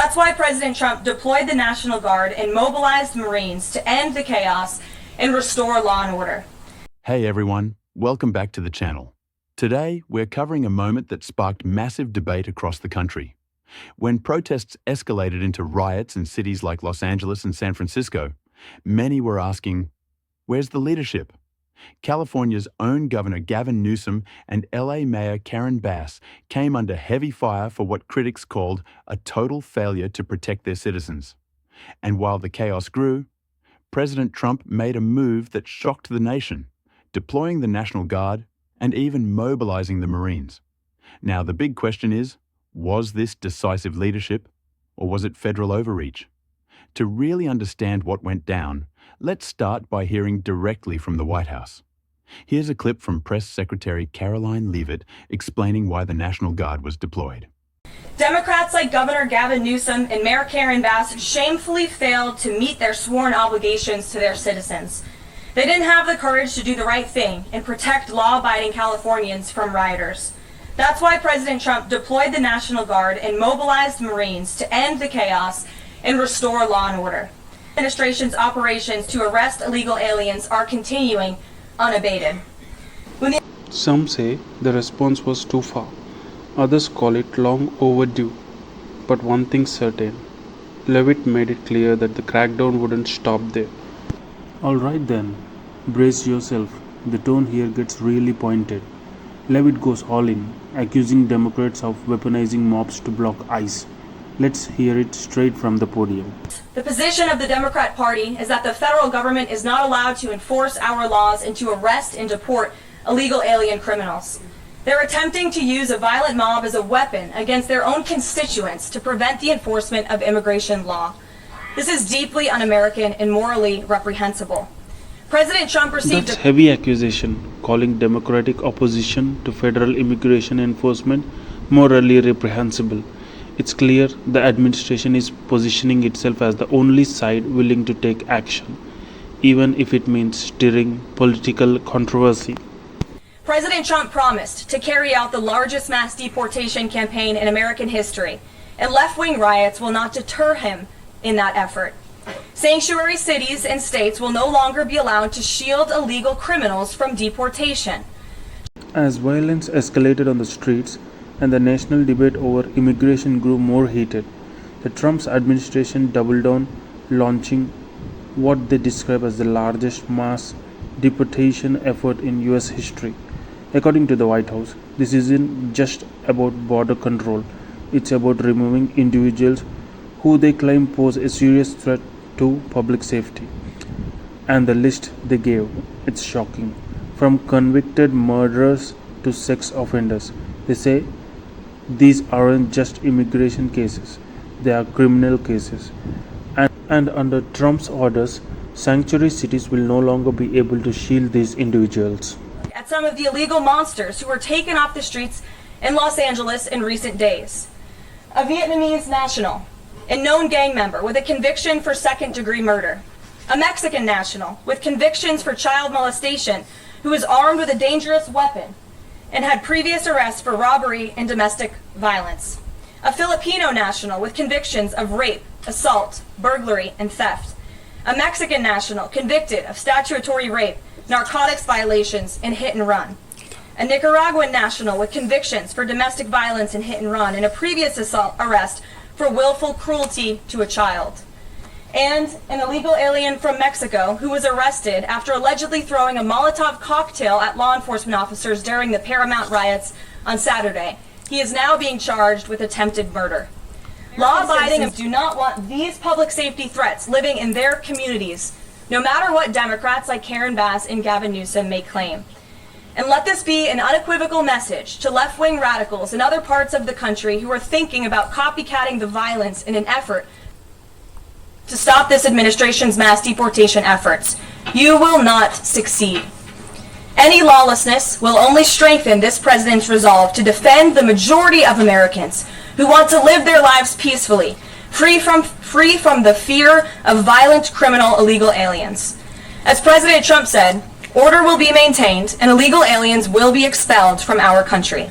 That's why President Trump deployed the National Guard and mobilized Marines to end the chaos and restore law and order. Hey everyone, welcome back to the channel. Today, we're covering a moment that sparked massive debate across the country. When protests escalated into riots in cities like Los Angeles and San Francisco, many were asking, where's the leadership? California's own Governor Gavin Newsom and LA Mayor Karen Bass came under heavy fire for what critics called a total failure to protect their citizens. And while the chaos grew, President Trump made a move that shocked the nation, deploying the National Guard and even mobilizing the Marines. Now, the big question is, was this decisive leadership, or was it federal overreach? To really understand what went down, let's start by hearing directly from the White House. Here's a clip from Press Secretary Karoline Leavitt explaining why the National Guard was deployed. Democrats like Governor Gavin Newsom and Mayor Karen Bass shamefully failed to meet their sworn obligations to their citizens. They didn't have the courage to do the right thing and protect law-abiding Californians from rioters. That's why President Trump deployed the National Guard and mobilized Marines to end the chaos and restore law and order. The administration's operations to arrest illegal aliens are continuing unabated. Some say the response was too far. Others call it long overdue. But one thing's certain, Leavitt made it clear that the crackdown wouldn't stop there. Alright then, brace yourself. The tone here gets really pointed. Leavitt goes all in, accusing Democrats of weaponizing mobs to block ICE. Let's hear it straight from the podium. The position of the Democrat Party is that the federal government is not allowed to enforce our laws and to arrest and deport illegal alien criminals. They're attempting to use a violent mob as a weapon against their own constituents to prevent the enforcement of immigration law. This is deeply un-American and morally reprehensible. President Trump received That's heavy accusation, calling Democratic opposition to federal immigration enforcement morally reprehensible. It's clear the administration is positioning itself as the only side willing to take action, even if it means stirring political controversy. President Trump promised to carry out the largest mass deportation campaign in American history, and left-wing riots will not deter him in that effort. Sanctuary cities and states will no longer be allowed to shield illegal criminals from deportation. As violence escalated on the streets and the national debate over immigration grew more heated, the Trump's administration doubled down, launching what they describe as the largest mass deportation effort in US history. According to the White House, this isn't just about border control, it's about removing individuals who they claim pose a serious threat to public safety. And the list they gave, it's shocking. From convicted murderers to sex offenders. They say these aren't just immigration cases, they are criminal cases. And under Trump's orders, sanctuary cities will no longer be able to shield these individuals. At some of the illegal monsters who were taken off the streets in Los Angeles in recent days. A Vietnamese national and known gang member with a conviction for second-degree murder. A Mexican national with convictions for child molestation who is armed with a dangerous weapon and had previous arrests for robbery and domestic violence. A Filipino national with convictions of rape, assault, burglary, and theft. A Mexican national convicted of statutory rape, narcotics violations, and hit and run. A Nicaraguan national with convictions for domestic violence and hit and run, and a previous arrest for willful cruelty to a child. And an illegal alien from Mexico who was arrested after allegedly throwing a Molotov cocktail at law enforcement officers during the Paramount riots on Saturday. He is now being charged with attempted murder. Law-abiding do not want these public safety threats living in their communities, no matter what Democrats like Karen Bass and Gavin Newsom may claim. And let this be an unequivocal message to left-wing radicals in other parts of the country who are thinking about copycatting the violence in an effort to stop this administration's mass deportation efforts. You will not succeed. Any lawlessness will only strengthen this president's resolve to defend the majority of Americans who want to live their lives peacefully, free from the fear of violent, criminal, illegal aliens. As President Trump said, order will be maintained and illegal aliens will be expelled from our country.